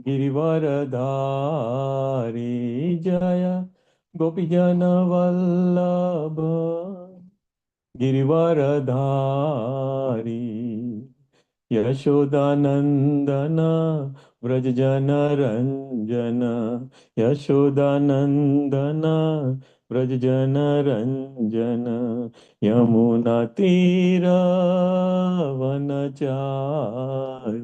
गिरिवरधारी जय गोपीजनवल्लभ गिरिवरधारी यशोदानन्दन व्रजजनरञ्जन यशोदानन्दन व्रजजनरञ्जन यमुनातीरवनचारि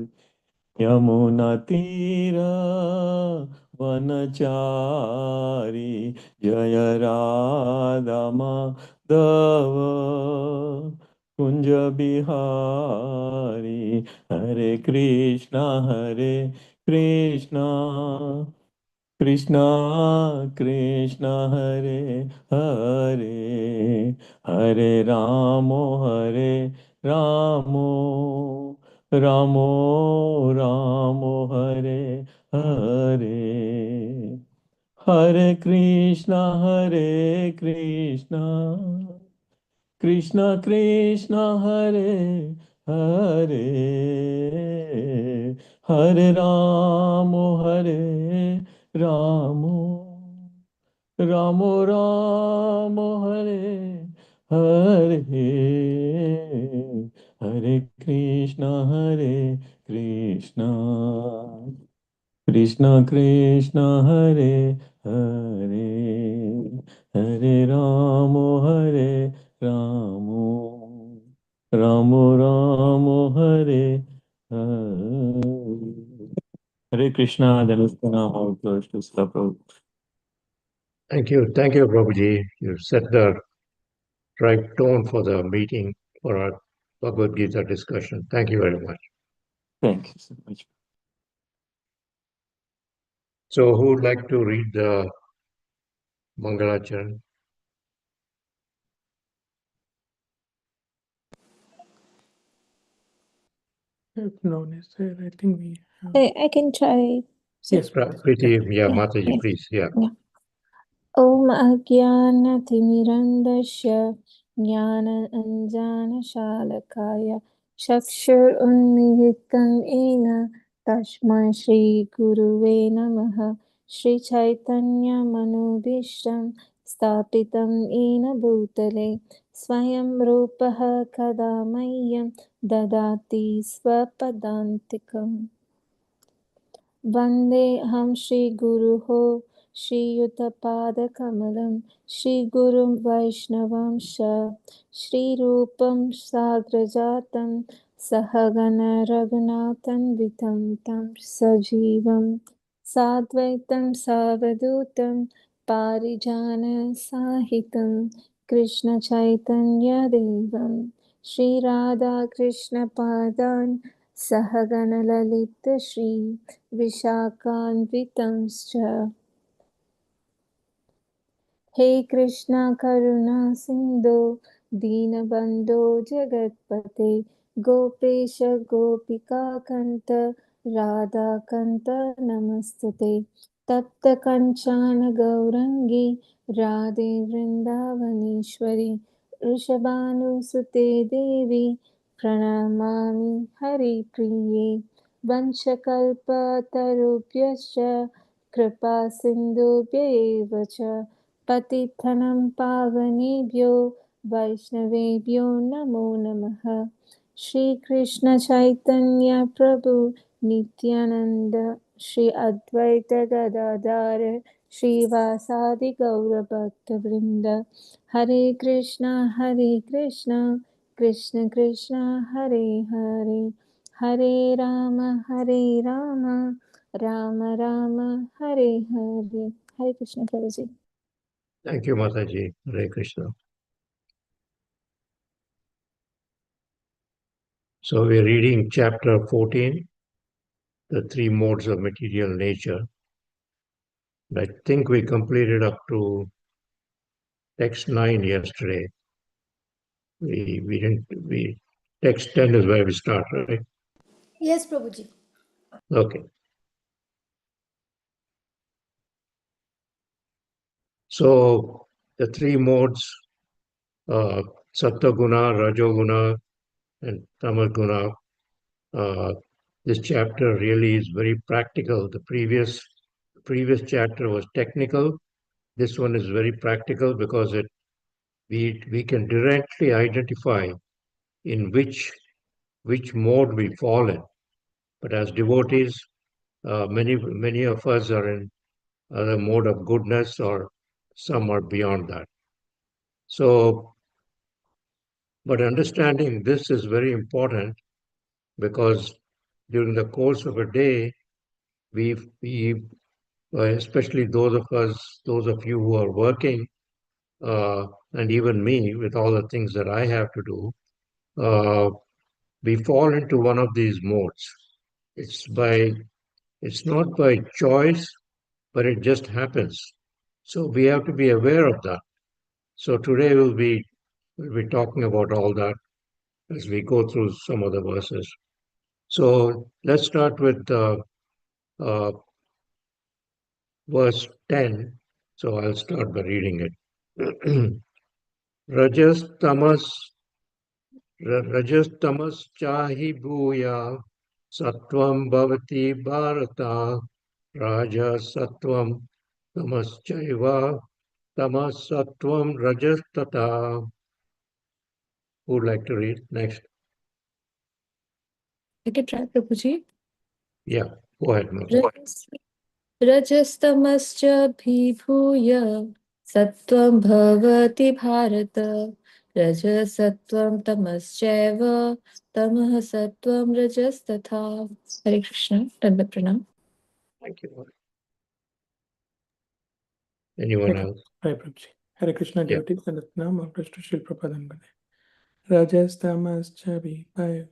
यमुनातीरवनचारि जय राधा माधव कुंज बिहारी हरे कृष्णा कृष्णा कृष्णा हरे हरे हरे रामो रामो रामो Hare Hare Hare Krishna Krishna Krishna Hare Hare Hare Ram Ram Ram Hare Hare Hare Krishna Krishna Krishna Hare Hare Hare Ram Ram Ram Hare Hare Hare Krishna, Dhanustana, how close to Prabhu. Thank you, Prabhuji. You set the right tone for the meeting for our Bhagavad Gita discussion. Thank you very much. Thank you so much. So, who would like to read the Mangalacharan? No, sir. I think we have. I can try. Yes, Preeti, yeah, Yeah, Mataji, yeah. please, yeah. ॐ अज्ञानतिमिरन्दस्य ज्ञानाञ्जनशालाकाय चक्षुरुन्मीलितं येन तस्मै श्रीगुरुवे नमः श्रीचैतन्यमनोभीष्टं स्थापितं येन भूतले स्वयं रूपः कदा मह्यं ददाति स्वपदान्तिकम् वन्देऽहं श्रीगुरुः श्रीयुतपादकमलं श्रीगुरुं वैष्णवंश श्रीरूपं साग्रजातं सहगणरघुनाथन्वितं तं सजीवं साद्वैतं सावधूतं पारिजानसाहितं कृष्णचैतन्यदेवं श्रीराधाकृष्णपादान् सहगणललित श्री विशाखान्वितंश्च हे कृष्णा करुणा सिन्धो दीनबन्धो जगत्पते गोपेश गोपिकान्त राधाकान्त नमस्तुते तप्तकञ्चन गौरङ्गी राधे वृन्दावनेश्वरी वृषभानुसुते देवी प्रणमामि हरिप्रिये वंशकल्पतरुभ्यश्च कृपा सिन्धुभ्य एव च पतितनं पावनेभ्यो वैष्णवेभ्यो नमो नमः श्रीकृष्ण चैतन्य प्रभु नित्यानंद श्री अद्वैत गदाधर श्रीवासादि गौरभक्तवृंद हरे कृष्णा कृष्ण कृष्ण हरे हरे हरे राम राम राम हरे हरे हरे कृष्ण प्रभु जी Thank you, Mataji. Hare Krishna. So, we're reading chapter 14, the three modes of material nature. I think we completed up to text 9 yesterday. We text 10 is where we start, right? Yes, Prabhuji. Okay. So the three modes, Sattva Guna, Rajo Guna, and Tamas Guna, this chapter really is very practical. The previous chapter was technical. This one is very practical because we can directly identify in which mode we fall in. But as devotees, many of us are in the mode of goodness, or some are beyond that. So, but understanding this is very important, because during the course of a day, we especially those of you who are working, and even me, with all the things that I have to do, we fall into one of these modes. It's not by choice, but it just happens. So we have to be aware of that. So today we'll be talking about all that as we go through some of the verses. So let's start with uh, verse 10. So I'll start by reading it. Rajas chahi bhuya sattvam bhavati bharata raja sattvam tamaschaiva tamas sattvam rajas tata. Who would like to read next? I can try, Prabhuji. Yeah, go ahead, Mother. Rajastamscha bhibhuya sattvam bhavati bharata rajasattvam tamaschaiva tamah sattvam rajastatha. Hare Krishna. Dandavat pranam. Thank you. Anyone Okay. else? Right, Prabhuji. Hare Krishna Yeah. devotees and Nam of Krishna Shil Prabhupada. Rajastamascha bhibhuya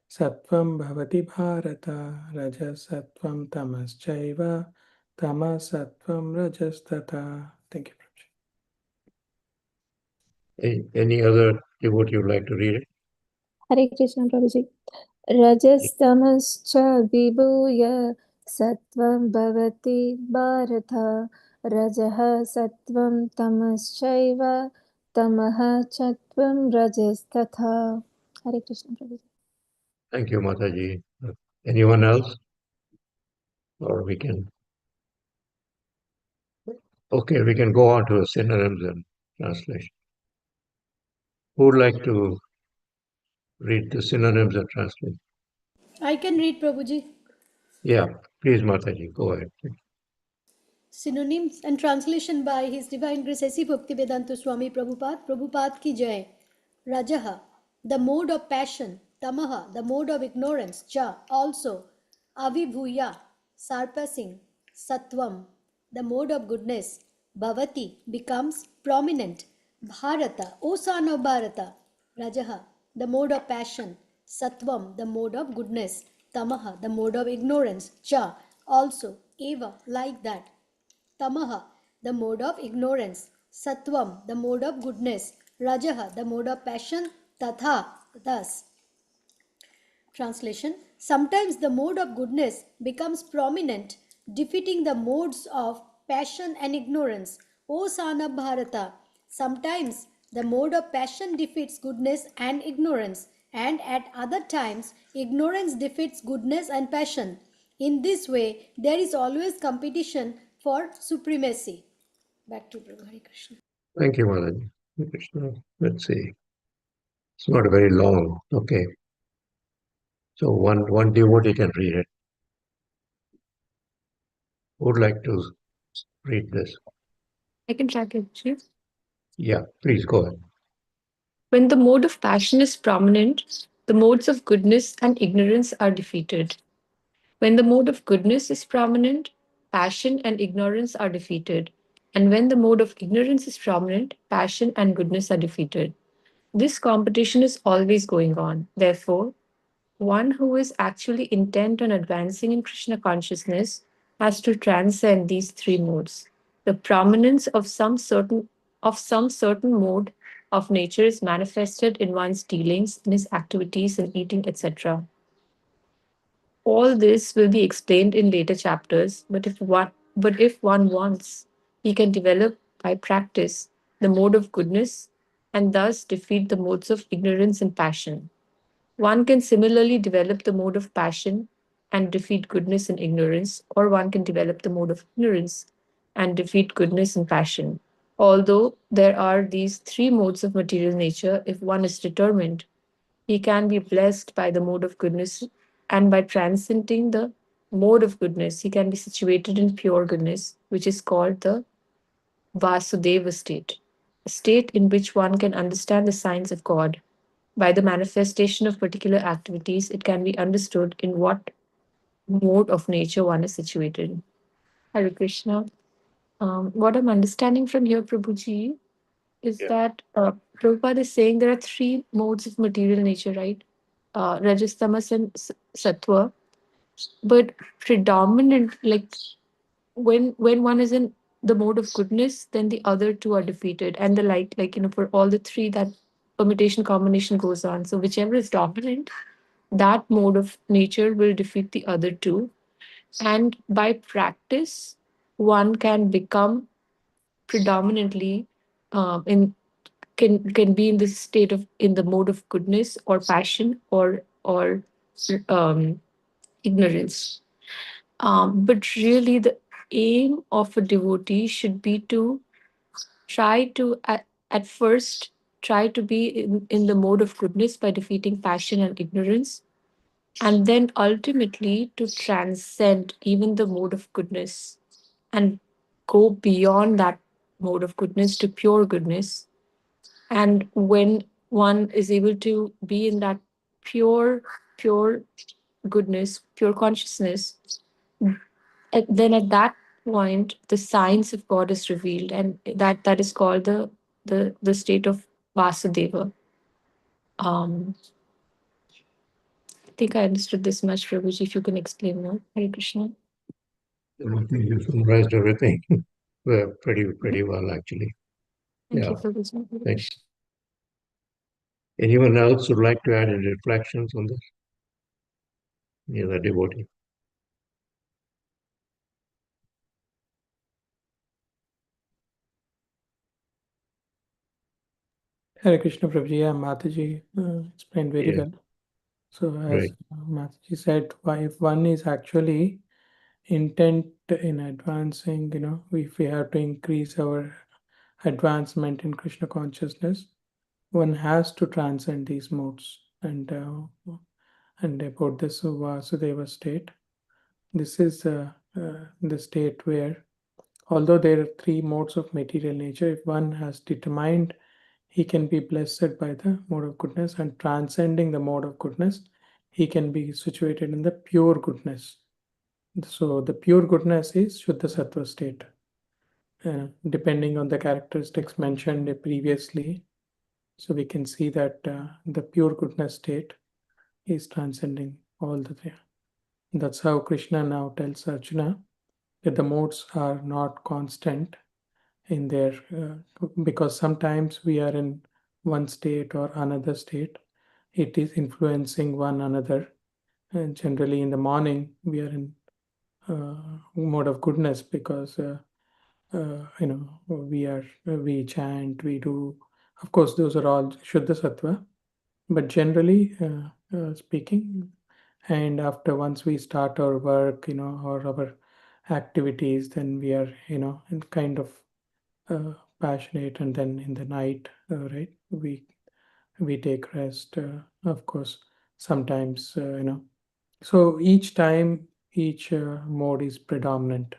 Sattvam bhavati bharata, rajasattvam tamaschaiva, tamasattvam rajastata. Thank you, Prabhuji. Any other devotee would like to read it? Hare Krishna, Prabhuji. Rajastamascha vibhuya sattvam bhavati bharata rajah sattvam tamaschaiva tamah sattvam rajastatha. Hare Krishna, Prabhuji. Thank you, Mataji. Anyone else? Or we can... Okay, we can go on to the synonyms and translation. Who would like to read the synonyms and translation? I can read, Prabhuji. Yeah, please, Mataji, go ahead. Synonyms and translation by His Divine Grace A.C. Bhaktivedanta Swami Prabhupada. Prabhupada ki jai. Rajaha, the mode of passion. Tamaha, the mode of ignorance. Cha, also. Avibhuya, surpassing. Sattvam, the mode of goodness. Bhavati, becomes prominent. Bharata, O son of Bharata. Rajaha, the mode of passion. Sattvam, the mode of goodness. Tamaha, the mode of ignorance. Cha, also. Eva, like that. Tamaha, the mode of ignorance. Sattvam, the mode of goodness. Rajaha, the mode of passion. Tatha, thus. Translation: sometimes the mode of goodness becomes prominent, defeating the modes of passion and ignorance. O son of Bharata, sometimes the mode of passion defeats goodness and ignorance, and at other times, ignorance defeats goodness and passion. In this way, there is always competition for supremacy. Back to Prabhu. Hare Krishna. Thank you, Mataji. Krishna. Let's see. It's not very long. Okay. So one devotee can read it. Who would like to read this? I can track it, Chief. Yeah, please go ahead. When the mode of passion is prominent, the modes of goodness and ignorance are defeated. When the mode of goodness is prominent, passion and ignorance are defeated. And when the mode of ignorance is prominent, passion and goodness are defeated. This competition is always going on. Therefore, one who is actually intent on advancing in Krishna consciousness has to transcend these three modes. The prominence of some certain mode of nature is manifested in one's dealings, in his activities, in eating, etc. All this will be explained in later chapters, but if one wants, he can develop by practice the mode of goodness and thus defeat the modes of ignorance and passion. One can similarly develop the mode of passion and defeat goodness and ignorance, or one can develop the mode of ignorance and defeat goodness and passion. Although there are these three modes of material nature, if one is determined, he can be blessed by the mode of goodness, and by transcending the mode of goodness, he can be situated in pure goodness, which is called the Vasudeva state, a state in which one can understand the signs of God. By the manifestation of particular activities, it can be understood in what mode of nature one is situated in. Hare Krishna. What I'm understanding from here, Prabhuji, is Yeah. that Prabhupada is saying there are three modes of material nature, right? Rajas, Tamas, and Sattva. But predominant, like when one is in the mode of goodness, then the other two are defeated, and the like for all the three, that permutation combination goes on. So whichever is dominant, that mode of nature will defeat the other two, and by practice, one can become predominantly in can be in this state of in the mode of goodness or passion or um, ignorance. But really, the aim of a devotee should be to try to at first try to be in the mode of goodness by defeating passion and ignorance, and then ultimately to transcend even the mode of goodness and go beyond that mode of goodness to pure goodness. And when one is able to be in that pure goodness, pure consciousness, then at that point the science of God is revealed, and that is called the state of Vasudeva. um I think I understood this much, Prabhuji. If you can explain more. Hare Krishna. I think you summarized everything pretty well, actually. Thank Yeah. you, Prabhuji. Hare Thanks. Krishna. Anyone else would like to add any reflections on this? Any other devotee? Hare Krishna Prabhuji, yeah, Mataji explained very Yeah. well. So as Right. Mataji said, if one is actually intent in advancing, if we have to increase our advancement in Krishna consciousness, one has to transcend these modes. And about this Vasudeva state, this is the state where, although there are three modes of material nature, if one has determined, he can be blessed by the mode of goodness, and transcending the mode of goodness, he can be situated in the pure goodness. So the pure goodness is Shuddha Sattva state. Depending on the characteristics mentioned previously, so we can see that the pure goodness state is transcending all the three. That's how Krishna now tells Arjuna that the modes are not constant in their, because sometimes we are in one state or another state. It is influencing one another. And generally in the morning, we are in mode of goodness because we chant, we do, of course those are all Shuddha Sattva, but generally speaking, and after once we start our work, or our activities, then we are in kind of passionate, and then in the night, right, we take rest, of course, sometimes, so each time each mode is predominant,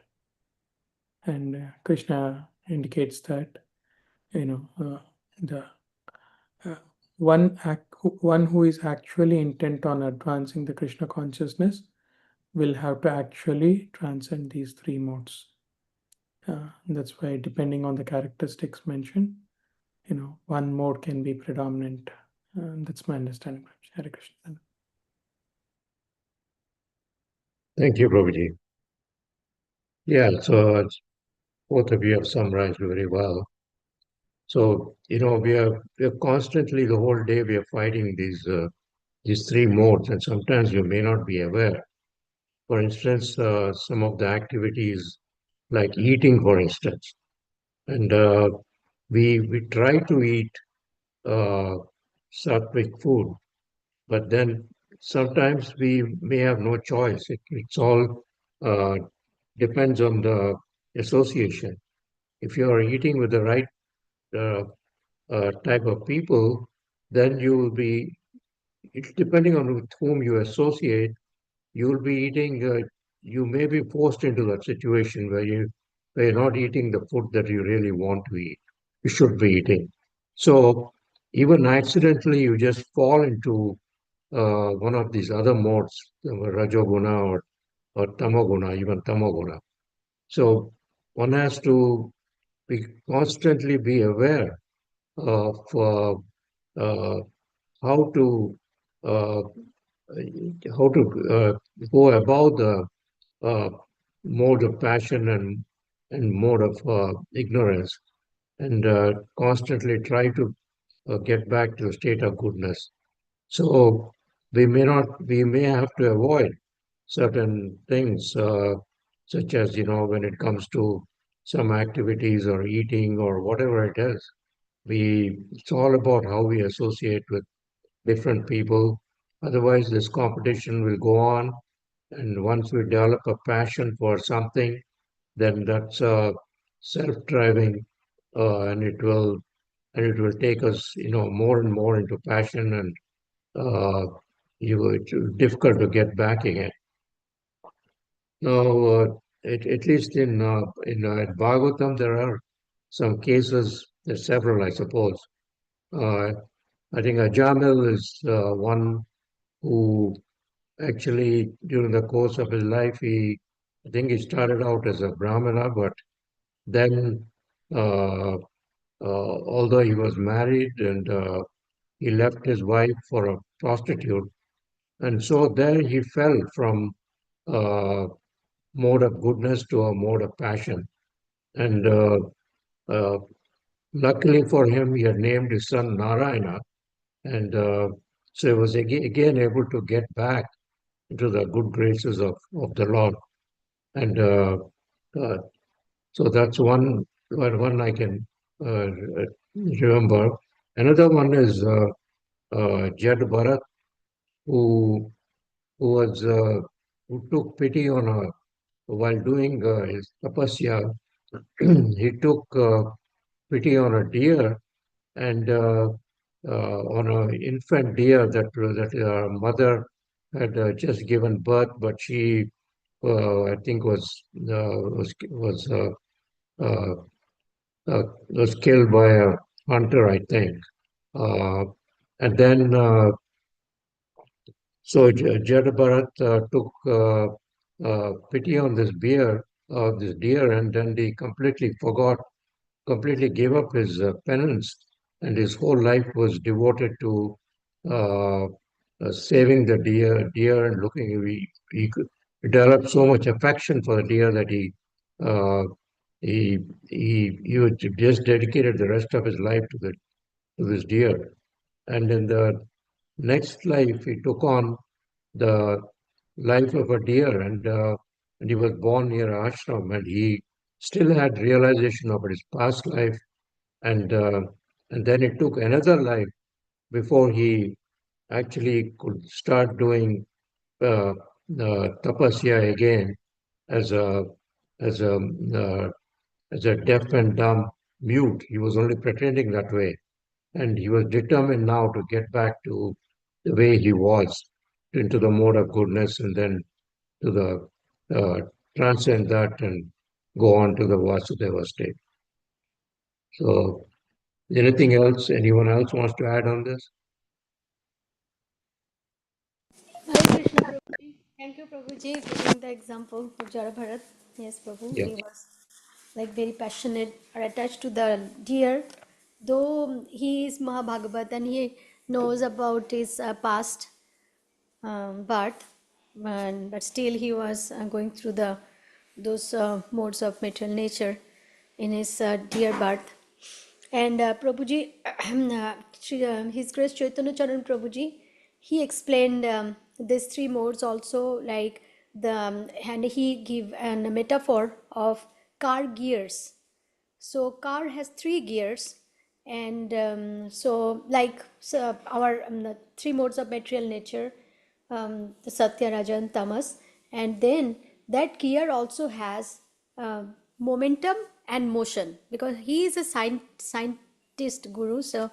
and Krishna indicates that the one who is actually intent on advancing the Krishna consciousness will have to actually transcend these three modes. That's why, depending on the characteristics mentioned, one mode can be predominant. That's my understanding. Hare Krishna. Thank you, Prabhuji. Yeah, so both of you have summarized very well. So, we are constantly, the whole day, we are fighting these three modes, and sometimes you may not be aware. For instance, some of the activities like eating, for instance, and we try to eat sattvic food, But then sometimes we may have no choice. It's all uh, depends on the association. If you are eating with the right uh, type of people, then you will be, it's depending on with whom you associate, you will be eating, you may be forced into that situation where you're not eating the food that you really want to eat, you should be eating. So even accidentally, you just fall into one of these other modes, Rajoguna or Tamoguna, even Tamoguna. So one has to constantly be aware of uh, how to uh, how to go about the uh, mode of passion and mode of ignorance, and constantly try to get back to a state of goodness. So we may have to avoid certain things, such as, when it comes to some activities or eating or whatever it is. It's all about how we associate with different people. Otherwise, this competition will go on. And once we develop a passion for something, then that's self-driving, and it will take us, more and more into passion, and uh, it's difficult to get back again. Now, at least in Bhagavatam, there are some cases. There's several, I suppose. Uh, I think Ajamil is one who actually, during the course of his life, I think he started out as a Brahmana, but then, although he was married and he left his wife for a prostitute, and so there he fell from uh, mode of goodness to a mode of passion. And uh, luckily for him, he had named his son Narayana, and so he was again able to get back into the good graces of the Lord. And uh, so that's one I can remember. Another one is Jad Bharat, who who was who took pity on a while doing his tapasya. He took pity on a deer, and on an infant deer that mother had just given birth, but she I think uh, was killed by a hunter, I think. Uh, and then so Jadabharat took pity on this deer, and then he completely gave up his penance, and his whole life was devoted to uh, saving the deer and looking. He could develop so much affection for the deer that uh, he was just dedicated the rest of his life to this deer. And in the next life, he took on the life of a deer, and he was born near ashram, and he still had realization of his past life, and uh, and then it took another life before he actually could start doing uh, tapasya again as a as a uh, as a deaf and dumb mute. He was only pretending that way, and he was determined now to get back to the way he was, into the mode of goodness, and then to the transcend that and go on to the Vasudeva state. So, anything else? Anyone else wants to add on this? Hare Krishna, Prabhuji. Thank you, Prabhuji, giving the example of Jara Bharat. Yes, Prabhu, Yeah. he was like very passionate or attached to the deer, though he is Mahabhagavat and he knows about his past birth, but still he was going through those modes of material nature in his deer birth. And Prabhuji, His Grace Chaitanya Charan Prabhuji, he explained these three modes also, like and he give a metaphor of car gears. So car has three gears, And our the three modes of material nature, the Satya, Raja, and Tamas, and then that gear also has momentum and motion, because he is a scientist guru, so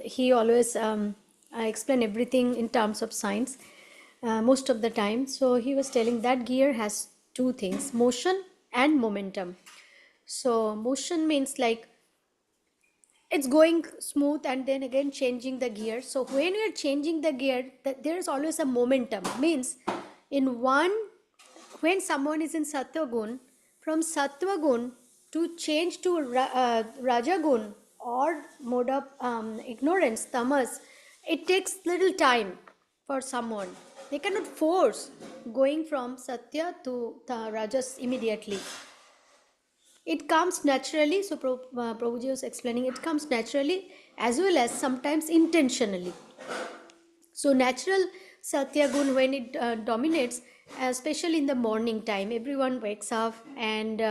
he always explain everything in terms of science most of the time. So he was telling that gear has two things, motion and momentum. So motion means like it's going smooth and then again changing the gear. So when you're changing the gear, there is always a momentum. Means in one, when someone is in Sattva Gun, from Sattva Gun to change to Raja Gun or mode of ignorance, Tamas, it takes little time for someone. They cannot force going from Satya to Rajas immediately. It comes naturally. So Prabhuji was explaining, it comes naturally as well as sometimes intentionally. So natural Satya Gun, when it dominates, especially in the morning time, everyone wakes up, and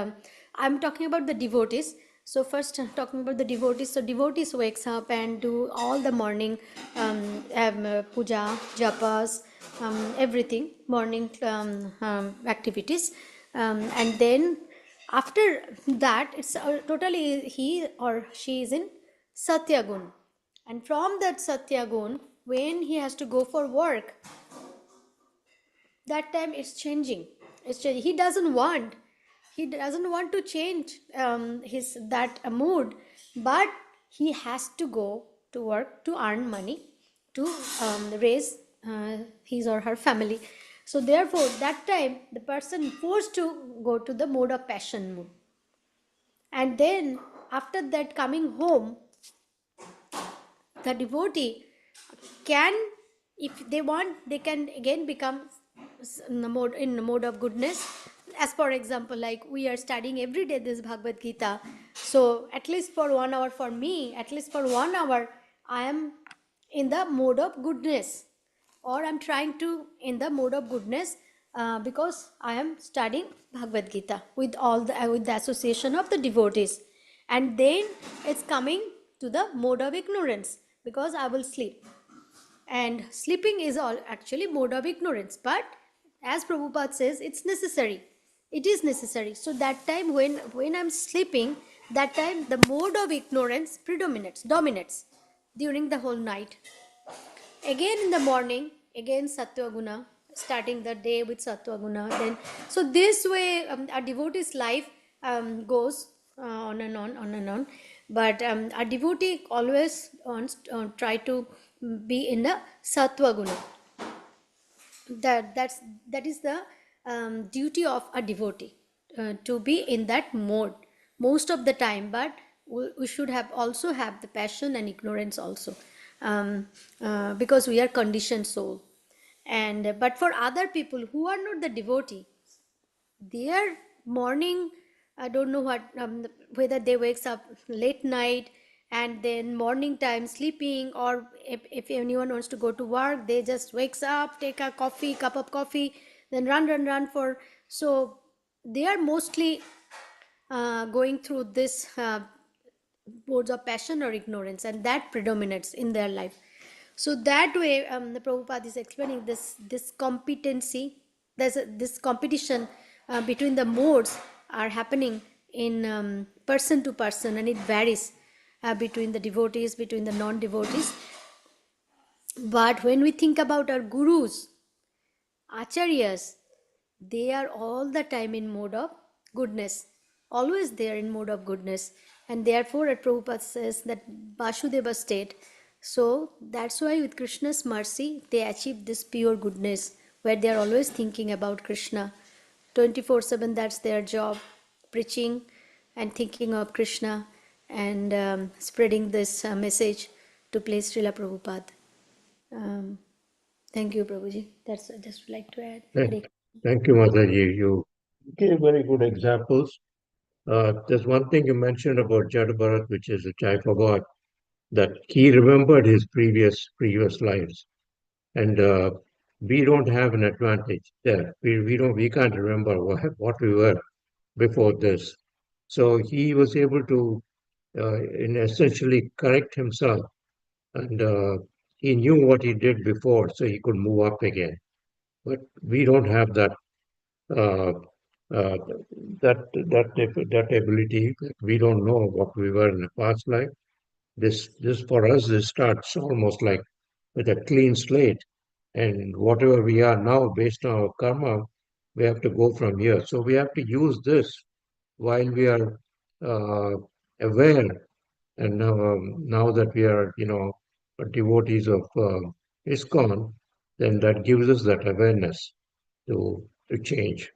I'm talking about the devotees. So first talking about the devotees. So devotees wakes up and do all the morning puja, japas, everything, morning activities. And then after that, it's totally he or she is in Satya Gun. And from that Satya Gun, when he has to go for work, that time it's changing. It's changing. He doesn't want to change his that mood, but he has to go to work to earn money to raise his or her family. So therefore, that time the person forced to go to the mode of passion mood. And then after that, coming home, the devotee can, if they want, they can again become in the mode of goodness. As for example, like we are studying every day this Bhagavad Gita, so at least for 1 hour, for me, at least for 1 hour, I am in the mode of goodness, or I'm trying to in the mode of goodness, because I am studying Bhagavad Gita with all the with the association of the devotees. And then it's coming to the mode of ignorance, because I will sleep, and sleeping is all actually mode of ignorance. But as Prabhupada says, it's necessary. It is necessary. So that time when I'm sleeping, that time the mode of ignorance dominates during the whole night. Again in the morning, again Sattva Guna, starting the day with Sattva Guna. Then, so this way our devotee's life goes on and on. But a devotee always wants try to be in the Sattva Guna. That is the duty of a devotee, to be in that mode most of the time. But we should also have the passion and ignorance also, because we are conditioned soul. And but for other people who are not the devotee, their morning, I don't know what, whether they wakes up late night and then morning time sleeping, or if anyone wants to go to work, they just wakes up, take a cup of coffee, then run for. So they are mostly going through this modes of passion or ignorance, and that predominates in their life. So that way, the Prabhupada is explaining this competency. There's this competition between the modes are happening in person to person, and it varies between the devotees, between the non-devotees. But when we think about our gurus, acharyas, they are all the time in mode of goodness, always they are in mode of goodness. And therefore, Prabhupada says that Vasudeva state. So that's why with Krishna's mercy, they achieve this pure goodness, where they are always thinking about Krishna. 24/7, that's their job, preaching and thinking of Krishna, and spreading this message to please Srila Prabhupada. Thank you, Prabhuji. That's I just would like to add. Thank you, Mataji. You gave very good examples. There's one thing you mentioned about Jada Bharat, which I forgot, that he remembered his previous lives, and we don't have an advantage there. We can't remember what we were before this. So he was able to in essentially correct himself. And he knew what he did before, so he could move up again. But we don't have that uh, uh, that ability. We don't know what we were in the past life. This for us, this starts almost like with a clean slate, and whatever we are now, based on our karma, we have to go from here. So we have to use this while we are uh, aware, and now that we are, devotees of ISKCON, then that gives us that awareness to change.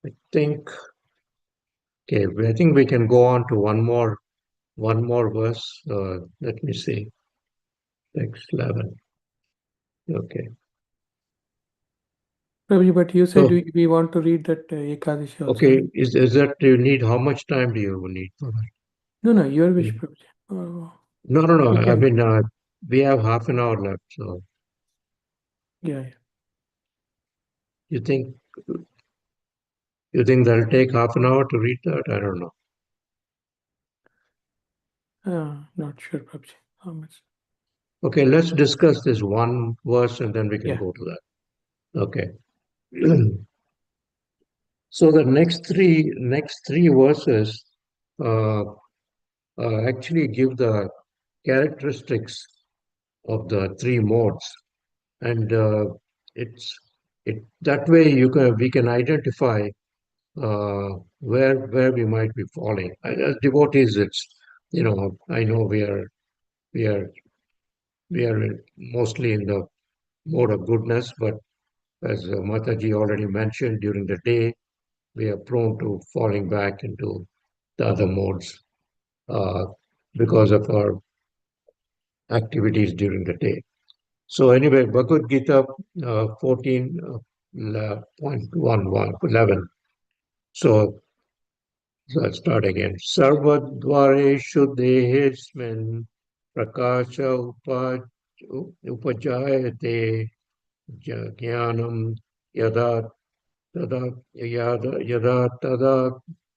I think, okay, I think we can go on to one more verse. Let me see. Text 11. Okay. Prabhuji, but you said So, we want to read that Ekadashi also. okay, is that you need, how much time do you need for that? No, your wish, Mm. Prabhuji. No. We I can- mean, we have half an hour left. So Yeah. you think that'll take half an hour to read that? I don't know. Not sure, Prabhuji. How much? Okay, let's discuss this one verse and then we can Yeah. go to that. Okay. So the next three verses uh, actually give the characteristics of the three modes, and it's it that way we can identify where we might be falling. As devotees, I know we are mostly in the mode of goodness, but as Mataji already mentioned, during the day we are prone to falling back into the other modes uh, because of our activities during the day. So anyway, Bhagavad Gita 14.11. So I'll start again. Sarvadvareshu dehesmin prakasha upajayate jnanam yada tada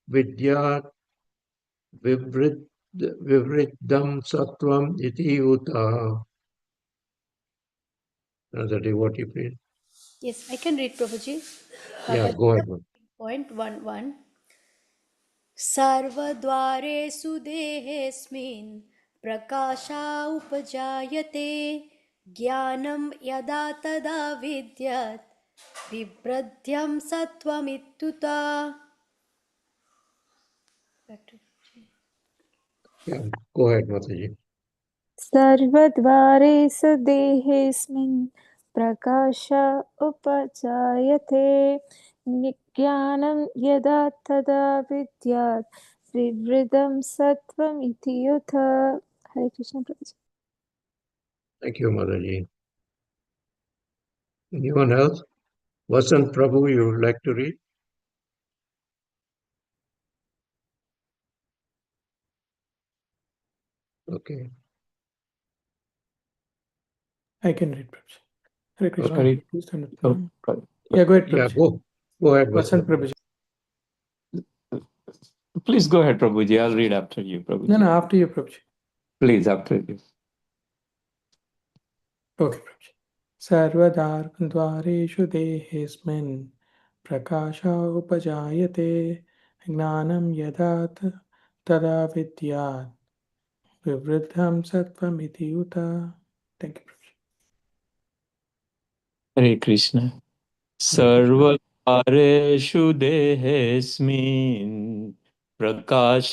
vidyat vivriddham sattvam iti uta. Another devotee, please. Yes, I can read, Prabhuji. Yeah, go ahead. Point 11. सर्वद्वारेषु देहेऽस्मिन् प्रकाशा उपजायते ज्ञानं यदा तदा विद्यात् बिभ्रद्यं सत्त्वमित्युता. Yeah, go ahead, Mataji. सर्वद्वारेषु देहेऽस्मिन् प्रकाश उपजायते ज्ञानं यदा तदा विद्यात् विवृतं सत्त्वमिति युत. हरे कृष्ण प्रभुजी. Thank you, Mataji. Anyone else? Vasant Prabhu, you would like to read? Okay. I can read, Prabhuji. Hare Krishna. Sorry. Please turn it Oh, on. right. Yeah, go ahead, Yeah, Prabhuji. go ahead, Vasant Vasant. Prabhuji. Please go ahead, Prabhuji. I'll read after you, Prabhuji. No, after you, Prabhuji. Please, after you. Okay, Prabhuji. सर्वद्वारेषु देहेऽस्मिन् प्रकाश उपजायते ज्ञानं यदा तदा विद्यात् विवृद्धं सत्त्वमिति उत. Thank you, Prabhuji. Hare Krishna. सर्वद्वारेषु देहेऽस्मिन् प्रकाश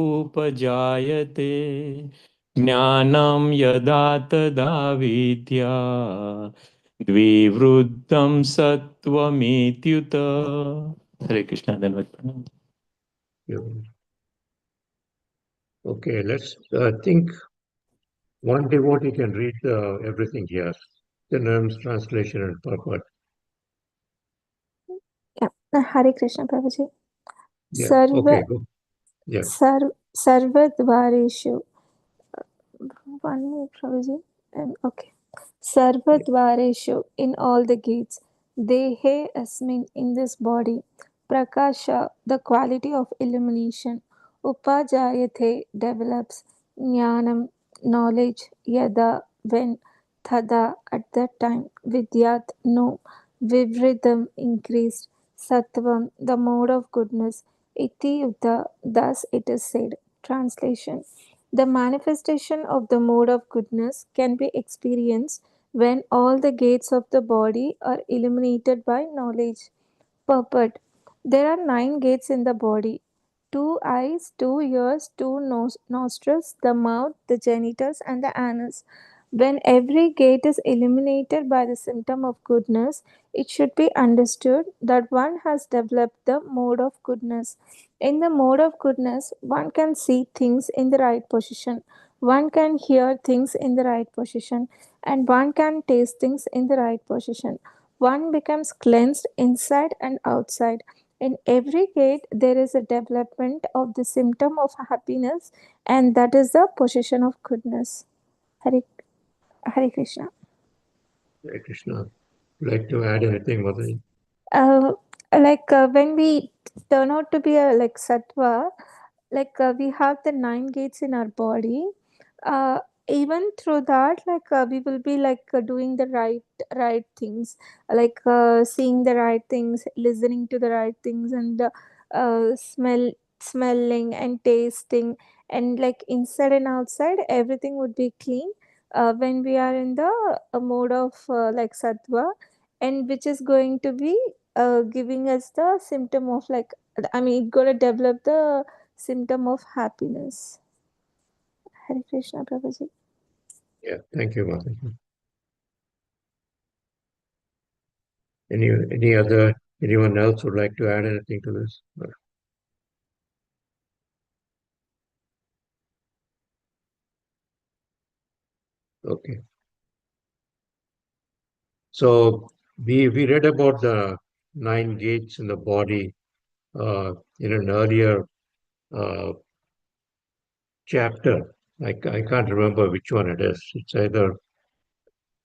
उपजायते ज्ञानं यदा तदा विद्या द्विवृद्धं सत्त्वमित्युत. Hare Krishna. Dhanavad. Okay, let's, I think one devotee can read everything here. Synonyms, translation, and purport. Yeah. Hare Krishna Prabhuji. Yeah, Sarva, okay, go. Yeah. Sarvadvareshu. One minute, Prabhuji. Okay. Sarvadvareshu, in all the gates. Dehe asmin, in this body. Prakasha, the quality of illumination. Upajayate develops. Jnanam, knowledge. Yada, when. Tada, at that time. Vidyat, no. Vivridham, increased. Sattvam, the mode of goodness. Iti Yuddha, thus it is said. Translation. The manifestation of the mode of goodness can be experienced when all the gates of the body are illuminated by knowledge. Purport. There are 9 gates in the body: 2 eyes, 2 ears, 2 nostrils, the mouth, the genitals, and the anus. When every gate is illuminated by the symptom of goodness, it should be understood that one has developed the mode of goodness. In the mode of goodness, one can see things in the right position, one can hear things in the right position, and one can taste things in the right position. One becomes cleansed inside and outside. In every gate, there is a development of the symptom of happiness, and that is the position of goodness. Hare, Hare Krishna. Hare Krishna. Would you like to add anything, Mataji? When we turn out to be a like sattva, we have the 9 gates in our body. Even through that, we will be doing the right things, seeing the right things, listening to the right things, and smelling and tasting, and inside and outside, everything would be clean. When we are in the mode of sattva, and which is going to be giving us the symptom of it's going to develop the symptom of happiness. Hare Krishna, Prabhuji. Yeah, thank you, Mataji. Anyone else would like to add anything to this? Okay. So we read about the 9 gates in the body in an earlier chapter. I can't remember which one it is. It's either,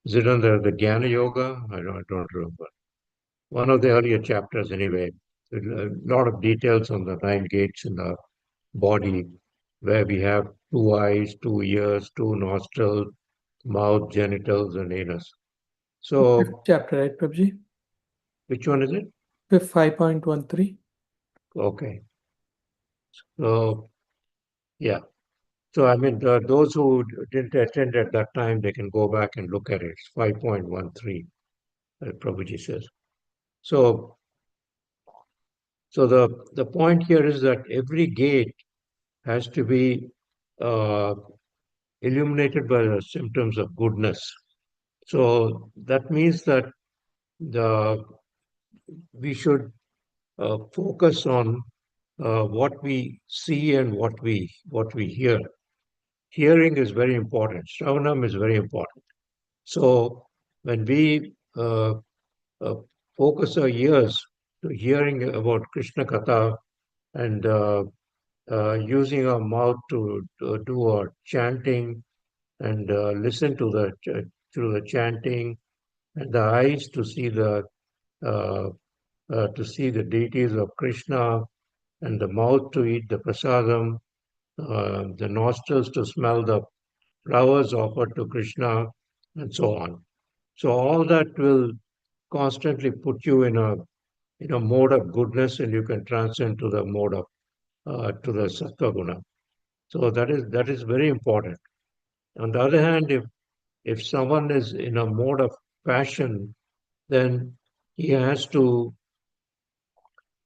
is it under the Jnana Yoga? I don't remember. One of the earlier chapters, anyway. A lot of details on the 9 gates in the body, where we have 2 eyes, 2 ears, 2 nostrils, mouth, genitals, and anus. Fifth So, chapter, right, Prabhuji? which one is it? Fifth 5.13. Okay. So, yeah. So, I mean, those who didn't attend at that time, they can go back and look at it. It's 5.13, Prabhuji says. So the point here is that every gate has to be illuminated by the symptoms of goodness. So that means that we should focus on what we see and what we hear. Hearing is very important. Shravanam is very important. So when we focus our ears to hearing about Krishna Katha and using our mouth to do our chanting and listen to the chanting, and the eyes uh, to see the deities of Krishna, and the mouth to eat the prasadam, the nostrils to smell the flowers offered to Krishna, and so on. So all that will constantly put you in a mode of goodness, and you can transcend to the mode of to the sattva guna. So that is very important. On the other hand, if someone is in a mode of passion, then he has to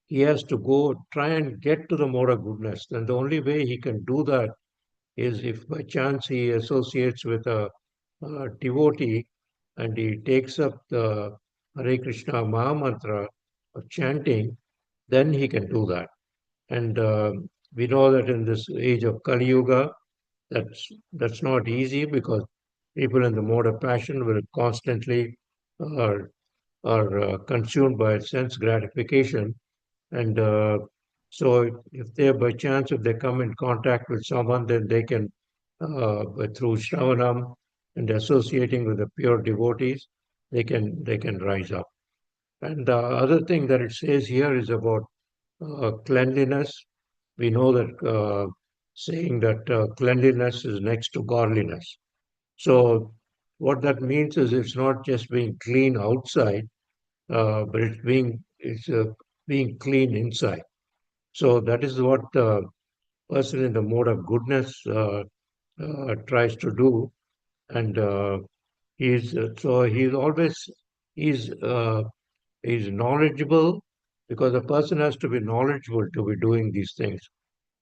go try and get to the mode of goodness. Then the only way he can do that is if by chance he associates with a devotee and he takes up the Hare Krishna Mahamantra of chanting, then he can do that. And we know that in this age of Kali Yuga, that's not easy, because people in the mode of passion will constantly are consumed by sense gratification. And so if they by chance, if they come in contact with someone, then they can, through Shravanam and associating with the pure devotees, they can rise up. And the other thing that it says here is about cleanliness. We know that saying that cleanliness is next to godliness. So what that means is it's not just being clean outside, but it's being clean inside. So that is what the person in the mode of goodness tries to do, and he's always he's uh, he's knowledgeable, because a person has to be knowledgeable to be doing these things,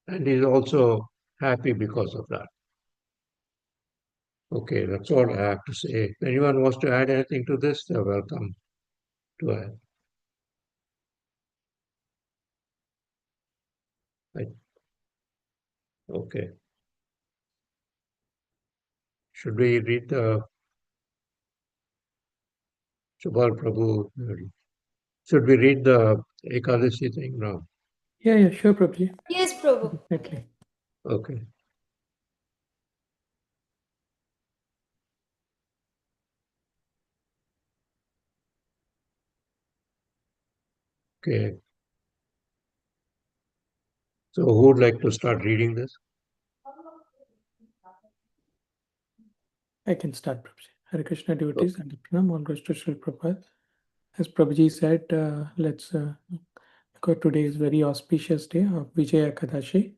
and he's also happy because of that. Okay, that's all I have to say. If anyone wants to add anything to this, they're welcome to add. Right. Okay. Should we read the Subal Prabhu? Should we read the Ekadasi thing now? Yeah, sure, Prabhuji. Yes, Prabhu. Definitely. Okay. Okay. So who would like to start reading this? I can start, Prabhuji. Hare Krishna devotees and Pranam, all goes to Srila Prabhupada. As Prabhuji said, because today is very auspicious day of Vijaya Ekadashi.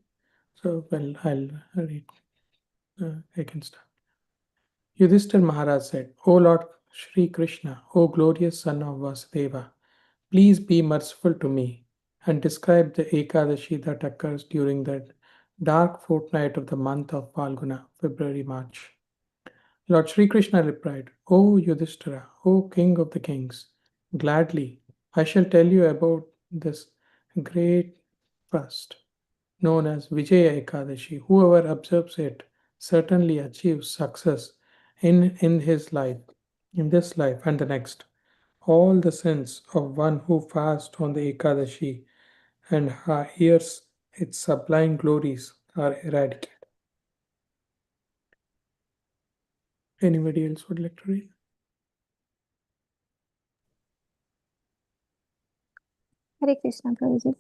So, well, I'll read. I can start. Yudhishthir Maharaj said, O Lord Shri Krishna, O glorious son of Vasudeva, please be merciful to me and describe the Ekadashi that occurs during that dark fortnight of the month of Falguna, February-March. Lord Sri Krishna replied, O Yudhishthira, O king of the kings, gladly I shall tell you about this great fast known as Vijaya Ekadashi. Whoever observes it certainly achieves success in his life, in this life and the next. All the sins of one who fasts on the Ekadashi and hears its sublime glories are eradicated. Anybody else would like to read? Hare Krishna, Prabhuji.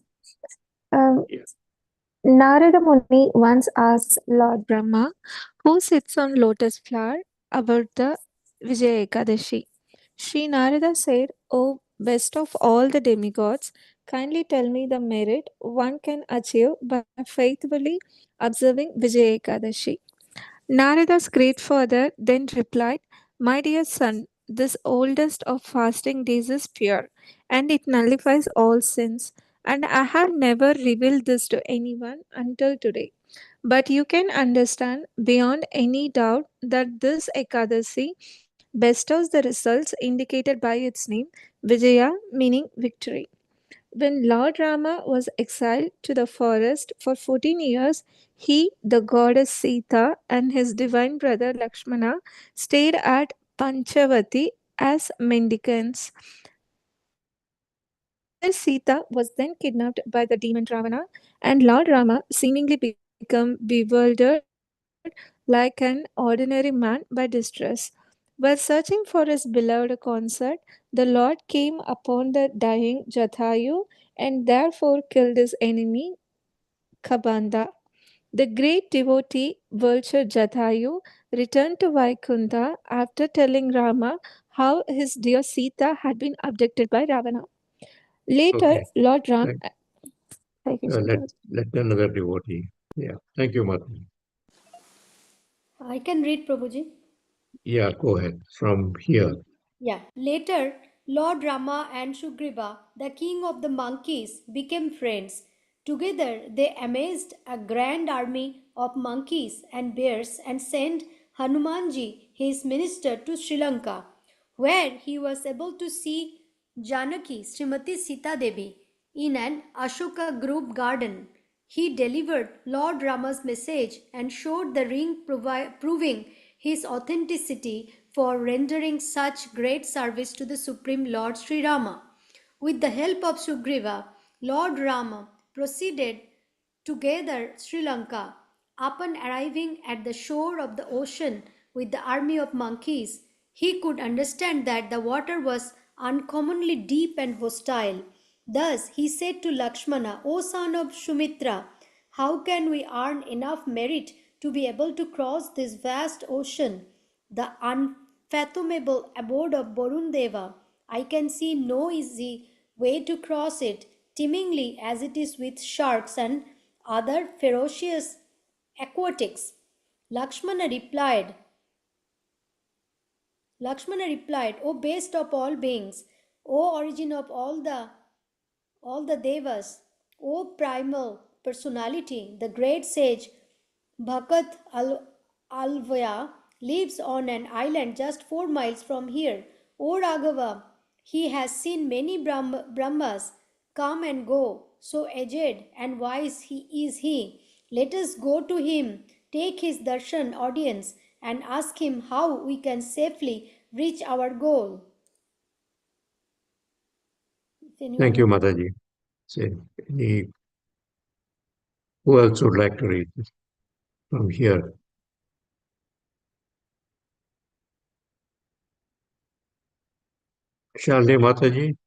Narada Muni once asked Lord Brahma, who sits on lotus flower, about the Vijaya Ekadashi. Sri Narada said, O best of all the demigods, kindly tell me the merit one can achieve by faithfully observing Vijaya Ekadashi. Narada's great father then replied, My dear son, this oldest of fasting days is pure, and it nullifies all sins, and I have never revealed this to anyone until today. But you can understand beyond any doubt that this Ekadasi bestows the results indicated by its name, Vijaya, meaning victory. When Lord Rama was exiled to the forest for 14 years, he, the goddess Sita, and his divine brother Lakshmana stayed at Panchavati as mendicants. Princess Sita was then kidnapped by the demon Ravana, and Lord Rama seemingly became bewildered like an ordinary man by distress. While searching for his beloved consort, the Lord came upon the dying Jatayu and therefore killed his enemy Kabanda. The great devotee Vulture Jatayu returned to Vaikunta after telling Rama how his dear Sita had been abducted by Ravana. Later, Okay. Lord Ram. Thank- Hare Krishna, let another devotee. Yeah. Thank you, Mata. I can read, Prabhuji. Yeah, go ahead. From here. Yeah. Later, Lord Rama and Sugriva, the king of the monkeys, became friends. Together, they amassed a grand army of monkeys and bears and sent Hanumanji, his minister, to Sri Lanka, where he was able to see Janaki, Srimati Sita Devi, in an Ashoka Grove garden. He delivered Lord Rama's message and showed the ring proving his authenticity for rendering such great service to the Supreme Lord Sri Rama. With the help of Sugriva, Lord Rama proceeded to gather Sri Lanka. Upon arriving at the shore of the ocean with the army of monkeys, he could understand that the water was uncommonly deep and hostile. Thus he said to Lakshmana, O son of Shumitra, how can we earn enough merit to be able to cross this vast ocean, the unfathomable abode of Borundeva? I can see no easy way to cross it, teemingly as it is with sharks and other ferocious aquatics. Lakshmana replied, O best of all beings, O origin of all the devas, O primal personality, the great sage Bhakat Alvaya lives on an island just 4 miles from here. O Raghava, he has seen many Brahmas come and go, so aged and wise he is he. Let us go to him, take his darshan audience, and ask him how we can safely reach our goal. If anyone Thank you, Mataji. Who else would like to read this from here? Shalini Mataji?